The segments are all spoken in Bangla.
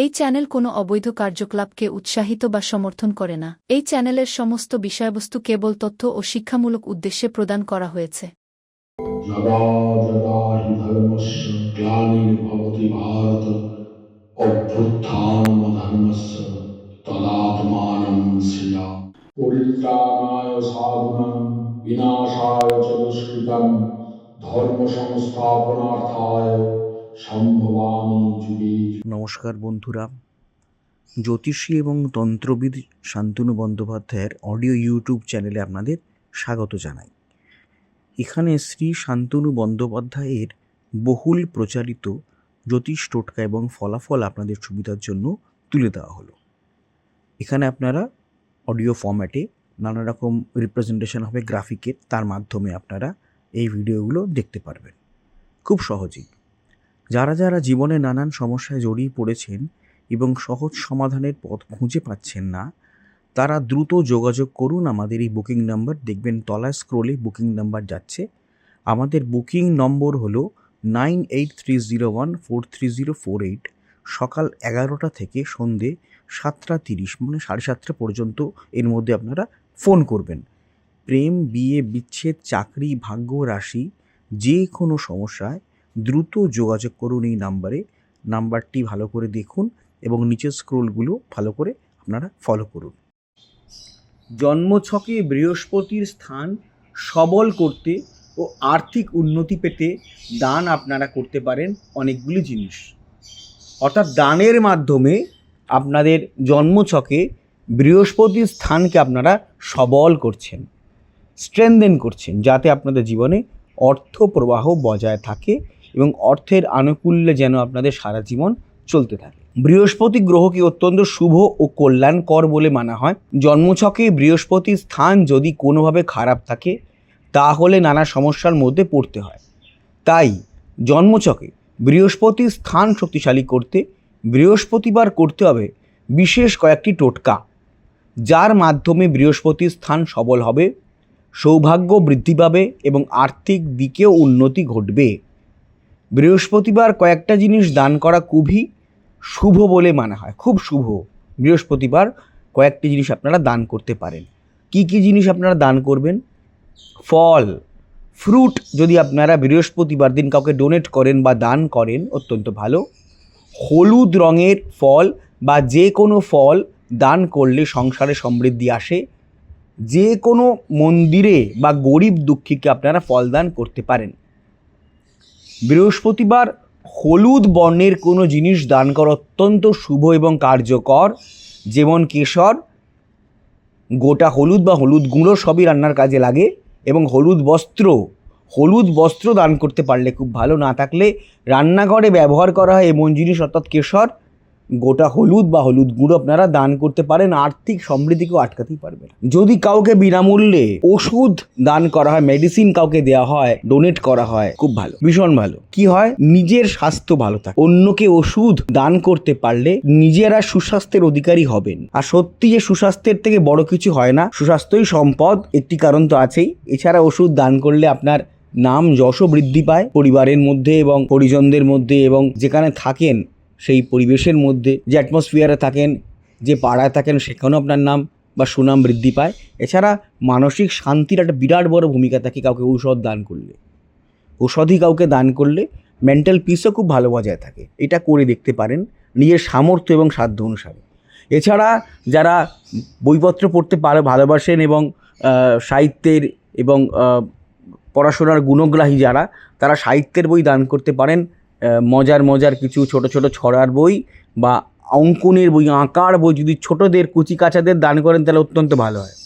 এই চ্যানেল কোনো অবৈধ কার্যকলাপকে উৎসাহিত বা সমর্থন করে না। এই চ্যানেলের সমস্ত বিষয়বস্তু কেবল তথ্য ও শিক্ষামূলক উদ্দেশ্যে প্রদান করা হয়েছে। যদা যদা হি ধর্মস্য গ্লানির্ভবতি ভারত অভ্যুত্থানমধর্মস্য তদাত্মানং সৃজামি। পরিত্রাণায় সাধুনাং বিনাশায় চ দুষ্কৃতং ধর্ম সংস্থাপনার্থায় সম্ভবামি যুগে যুগে। নমস্কার বন্ধুরা, জ্যোতিষী এবং তন্ত্রবিদ শান্তনু বন্দ্যোপাধ্যায়ের অডিও ইউটিউব চ্যানেলে আপনাদের স্বাগত জানাই। এখানে শ্রী শান্তনু বন্দ্যোপাধ্যায়ের বহুল প্রচারিত জ্যোতিষ টোটকা এবং ফলাফল আপনাদের সুবিধার জন্য তুলে দেওয়া হলো। এখানে আপনারা অডিও ফরম্যাটে নানা রকম রিপ্রেজেন্টেশন হবে গ্রাফিকের, তার মাধ্যমে আপনারা এই ভিডিওগুলো দেখতে পারবেন খুব সহজেই। যারা যারা জীবনে নানান সমস্যায় জড়িয়ে পড়েছেন এবং সহজ সমাধানের পথ খুঁজে পাচ্ছেন না, তারা দ্রুত যোগাযোগ করুন আমাদের এই বুকিং নাম্বার। দেখবেন তলায় স্ক্রোলে বুকিং নাম্বার যাচ্ছে। আমাদের বুকিং নম্বর হলো 9830143048। সকাল 11টা থেকে সন্ধে 7:30 মানে 7:30 পর্যন্ত এর মধ্যে আপনারা ফোন করবেন। প্রেম, বিয়ে, বিচ্ছেদ, চাকরি, ভাগ্য, রাশি, যে কোনো সমস্যায় দ্রুত যোগাযোগ করুন এই নাম্বারে। নাম্বারটি ভালো করে দেখুন এবং নিচের স্ক্রোলগুলো ভালো করে আপনারা ফলো করুন। জন্মছকে বৃহস্পতির স্থান সবল করতে ও আর্থিক উন্নতি পেতে দান আপনারা করতে পারেন অনেকগুলি জিনিস। অর্থাৎ দানের মাধ্যমে আপনাদের জন্মছকে বৃহস্পতির স্থানকে আপনারা সবল করছেন, স্ট্রেনদেন করছেন, যাতে আপনাদের জীবনে অর্থ প্রবাহ বজায় থাকে এবং অর্থের আনুকূল্যে যেন আপনাদের সারা জীবন চলতে থাকে। বৃহস্পতি গ্রহকে অত্যন্ত শুভ ও কল্যাণকর বলে মানা হয়। জন্মছকে বৃহস্পতির স্থান যদি কোনোভাবে খারাপ থাকে তাহলে নানা সমস্যার মধ্যে পড়তে হয়। তাই জন্মছকে বৃহস্পতির স্থান শক্তিশালী করতে বৃহস্পতিবার করতে হবে বিশেষ কয়েকটি টোটকা, যার মাধ্যমে বৃহস্পতির স্থান সবল হবে, সৌভাগ্য বৃদ্ধি পাবে এবং আর্থিক দিকেও উন্নতি ঘটবে। বৃহস্পতিবার কয়েকটা জিনিস দান করা খুবই শুভ বলে মানা হয়, খুব শুভ। বৃহস্পতিবার কয়েকটি জিনিস আপনারা দান করতে পারেন। কি কি জিনিস আপনারা দান করবেন? ফল, ফ্রুট যদি আপনারা বৃহস্পতিবার দিন কাউকে ডোনেট করেন বা দান করেন অত্যন্ত ভালো। হলুদ রঙের ফল বা যে কোনো ফল দান করলে সংসারে সমৃদ্ধি আসে। যে কোনো মন্দিরে বা গরিব দুঃখীকে আপনারা ফল দান করতে পারেন। বৃহস্পতিবার হলুদ বর্ণের কোনো জিনিস দান করা অত্যন্ত শুভ এবং কার্যকর, যেমন কেশর, গোটা হলুদ বা হলুদ গুঁড়ো সবই রান্নার কাজে লাগে, এবং হলুদ বস্ত্র দান করতে পারলে খুব ভালো। না থাকলে রান্নাঘরে ব্যবহার করা হয় এমন জিনিস অর্থাৎ কেশর, গোটা হলুদ বা হলুদ গুঁড়ো আপনারা দান করতে পারেন। আর্থিক সমৃদ্ধিকেও আটকাতেই পারবেন। যদি কাউকে বিনামূল্যে ওষুধ দান করা হয়, মেডিসিন কাউকে দেওয়া হয়, ডোনেট করা হয়, খুব ভালো, ভীষণ ভালো। কি হয়? নিজের স্বাস্থ্য ভালো থাকে। অন্যকে ওষুধ দান করতে পারলে নিজেরা সুস্বাস্থ্যের অধিকারী হবেন। আর সত্যি যে সুস্বাস্থ্যের থেকে বড় কিছু হয় না, সুস্বাস্থ্যই সম্পদ, একটি কারণ তো আছেই। এছাড়া ওষুধ দান করলে আপনার নাম যশও বৃদ্ধি পায় পরিবারের মধ্যে এবং পরিজনদের মধ্যে, এবং যেখানে থাকেন সেই পরিবেশের মধ্যে, যে অ্যাটমসফিয়ারে থাকেন, যে পাড়ায় থাকেন, সেখানেও আপনার নাম বা সুনাম বৃদ্ধি পায়। এছাড়া মানসিক শান্তির একটা বিরাট বড় ভূমিকা থাকে কাউকে ঔষধ দান করলে। ঔষধই কাউকে দান করলে মেন্টাল পিসও খুব ভালো বজায় থাকে। এটা করে দেখতে পারেন নিজের সামর্থ্য এবং সাধ্য অনুসারে। এছাড়া যারা বইপত্র পড়তে ভালোবাসেন এবং সাহিত্যের এবং পড়াশোনার গুণগ্রাহী যারা, তারা সাহিত্যের বই দান করতে পারেন। মজার কিছু ছোট ছোট ছড়ার বই বা অঙ্কনের বই, আঁকার বই যদি ছোটদের কুচিকাচাদের দান করেন তাহলে অত্যন্ত ভালো হয়।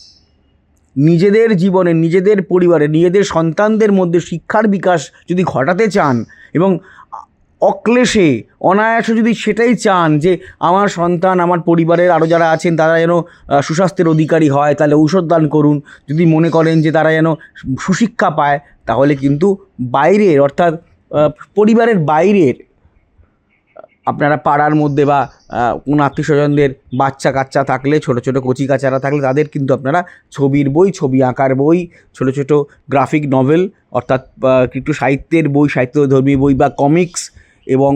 নিজেদের জীবনে, নিজেদের পরিবারে, নিজেদের সন্তানদের মধ্যে শিক্ষার বিকাশ যদি ঘটাতে চান এবং অক্লেশে অনায়াসে যদি সেটাই চান যে আমার সন্তান, আমার পরিবারের আরও যারা আছেন তারা যেন সুস্বাস্থ্যের অধিকারী হয়, তাহলে ঔষধ দান করুন। যদি মনে করেন যে তারা যেন সুশিক্ষা পায়, তাহলে কিন্তু বাইরের অর্থাৎ পরিবারের বাইরের আপনারা পাড়ার মধ্যে বা কোনো আত্মীয় স্বজনদের বাচ্চা কাচ্চা থাকলে, ছোটো ছোটো কচি কাচারা থাকলে তাদের কিন্তু আপনারা ছবির বই, ছবি আঁকার বই, ছোটো ছোটো গ্রাফিক নভেল অর্থাৎ একটু সাহিত্যের বই, সাহিত্যধর্মী বই বা কমিক্স এবং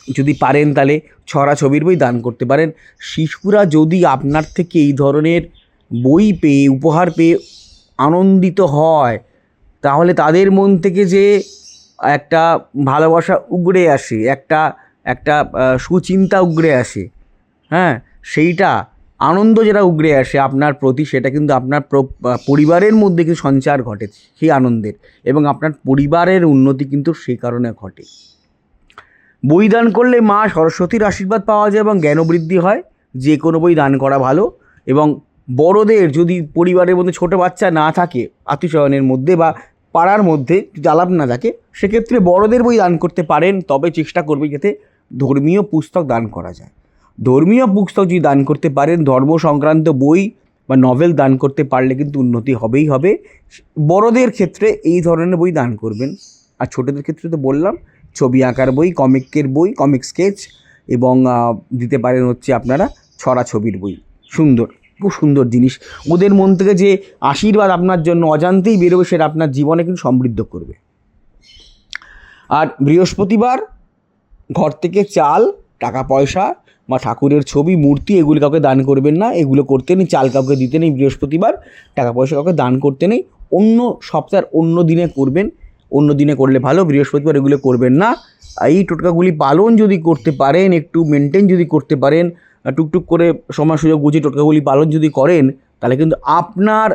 যদি পারেন তাহলে ছড়া ছবির বই দান করতে পারেন। শিশুরা যদি আপনার থেকে এই ধরনের বই পেয়ে, উপহার পেয়ে আনন্দিত হয়, তাহলে তাদের মন থেকে যে একটা ভালোবাসা উগড়ে আসে, একটা একটা সুচিন্তা উগড়ে আসে, হ্যাঁ, সেইটা আনন্দ যেটা উগড়ে আসে আপনার প্রতি, সেটা কিন্তু আপনার পরিবারের মধ্যে কিছু সঞ্চার ঘটে সেই আনন্দের, এবং আপনার পরিবারের উন্নতি কিন্তু সেই কারণে ঘটে। বই দান করলে মা সরস্বতীর আশীর্বাদ পাওয়া যায় এবং জ্ঞানবৃদ্ধি হয়। যে কোনো বই দান করা ভালো। এবং বড়দের যদি পরিবারের মধ্যে ছোটো বাচ্চা না থাকে, আত্মীয়স্বজনের মধ্যে বা পাড়ার মধ্যে যদি আলাপ না থাকে, সেক্ষেত্রে বড়দের বই দান করতে পারেন। তবে চেষ্টা করবে যাতে ধর্মীয় পুস্তক দান করা যায়। ধর্মীয় পুস্তক যদি দান করতে পারেন, ধর্ম সংক্রান্ত বই বা নভেল দান করতে পারলে কিন্তু উন্নতি হবেই হবে। বড়দের ক্ষেত্রে এই ধরনের বই দান করবেন। আর ছোটদের ক্ষেত্রে তো বললাম, ছবি আঁকার বই, কমিকের বই, কমিক স্কেচ, এবং দিতে পারেন হচ্ছে আপনারা ছড়া ছবির বই। সুন্দর, খুব সুন্দর জিনিস। ওদের মন থেকে যে আশীর্বাদ আপনার জন্য অজান্তেই বেরোবে, সেটা আপনার জীবনে কিন্তু সমৃদ্ধ করবে। আর বৃহস্পতিবার ঘর থেকে চাল, টাকা পয়সা বা ঠাকুরের ছবি, মূর্তি, এগুলো কাউকে দান করবেন না। এগুলো করতে নেই। চাল কাউকে দিতে নেই বৃহস্পতিবার, টাকা পয়সা কাউকে দান করতে নেই। অন্য সপ্তাহের অন্য দিনে করবেন, অন্য দিনে করলে ভালো। বৃহস্পতিবার এগুলো করবেন না। এই টোটকাগুলি পালন যদি করতে পারেন, একটু মেনটেন যদি করতে পারেন, টুকটুক করে সময় সুযোগ বুঝে টোটকাগুলি পালন যদি করেন, তাহলে কিন্তু আপনার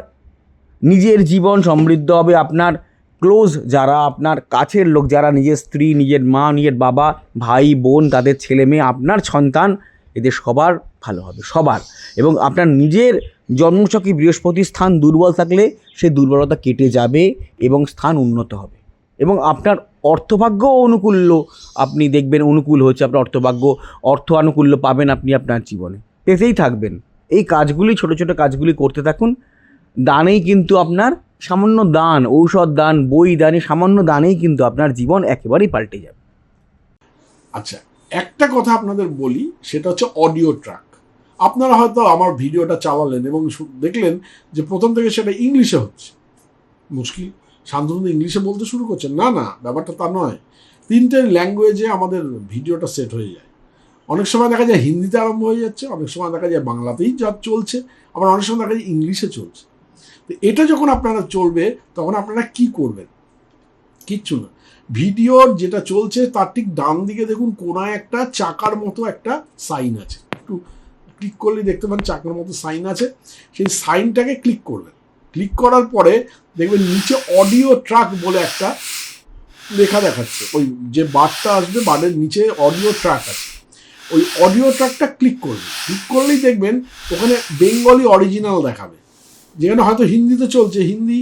নিজের জীবন সমৃদ্ধ হবে। আপনার ক্লোজ যারা, আপনার কাছের লোক যারা, নিজের স্ত্রী, নিজের মা, নিজের বাবা, ভাই বোন, তাদের ছেলে মেয়ে, আপনার সন্তান, এদের সবার ভালো হবে, সবার। এবং আপনার নিজের জন্মছকে বৃহস্পতির স্থান দুর্বল থাকলে সেই দুর্বলতা কেটে যাবে এবং স্থান উন্নত হবে। এবং আপনার অর্থভাগ্যও অনুকূল্য, আপনি দেখবেন অনুকূল হচ্ছে আপনার অর্থভাগ্য, অর্থ আনুকূল্য পাবেন আপনি আপনার জীবনে, পেতেই থাকবেন। এই কাজগুলি, ছোটো ছোটো কাজগুলি করতে থাকুন। দানেই কিন্তু আপনার, সামান্য দান, ঔষধ দান, বই দানে, সামান্য দানেই কিন্তু আপনার জীবন একেবারেই পাল্টে যাবে। আচ্ছা, একটা কথা আপনাদের বলি, সেটা হচ্ছে অডিও ট্র্যাক। আপনারা হয়তো আমার ভিডিওটা চালালেন এবং দেখলেন যে প্রথম থেকে সেটা ইংলিশে হচ্ছে। মুশকিল, শান্তনু ইংলিশে বলতে শুরু করছেন। না না, ব্যাপারটা তা নয়। 3টে ল্যাঙ্গুয়েজে আমাদের ভিডিওটা সেট হয়ে যায়। অনেক সময় দেখা যায় হিন্দিতে আরম্ভ হয়ে যাচ্ছে, অনেক সময় দেখা যায় বাংলাতেই যা চলছে, আবার অনেক সময় দেখা যায় ইংলিশে চলছে। তো এটা যখন আপনারা চলবে, তখন আপনারা কি করবেন? কিচ্ছু না। ভিডিওর যেটা চলছে তার ঠিক ডান দিকে দেখুন কোনায় একটা চাকার মতো একটা সাইন আছে। একটু ক্লিক করলেই দেখতে পান চাকার মতো সাইন আছে। সেই সাইনটাকে ক্লিক করবেন। ক্লিক করার পরে দেখবেন নিচে অডিও ট্র্যাক বলে একটা লেখা দেখাচ্ছে। ওই যে বারটা আসবে, বারের নিচে অডিও ট্র্যাক আছে। ওই অডিও ট্র্যাকটা ক্লিক করবেন। ক্লিক করলেই দেখবেন ওখানে বেঙ্গলি অরিজিনাল দেখাবে। যেখানে হয়তো হিন্দিতে চলছে, হিন্দি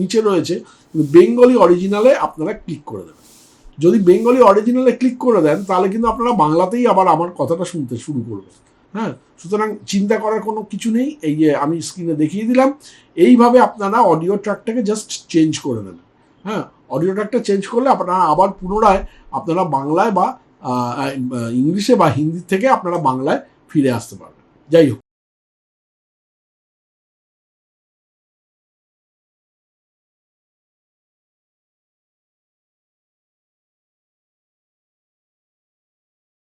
নিচে রয়েছে, কিন্তু বেঙ্গলি অরিজিনালে আপনারা ক্লিক করে দেবেন। যদি বেঙ্গলি অরিজিনালে ক্লিক করে দেন, তাহলে কিন্তু আপনারা বাংলাতেই আবার আমার কথাটা শুনতে শুরু করবেন। হ্যাঁ, সুতরাং চিন্তা করার কোনো কিছু নেই। এই যে আমি স্ক্রিনে দেখিয়ে দিলাম, এইভাবে আপনারা অডিও ট্র্যাকটাকে জাস্ট চেঞ্জ করে নেবেন। হ্যাঁ, অডিও ট্র্যাকটা চেঞ্জ করলে আপনারা আবার পুনরায় আপনারা বাংলায় বা ইংলিশে বা হিন্দি থেকে আপনারা বাংলায় ফিরে আসতে পারবেন। যাই হোক।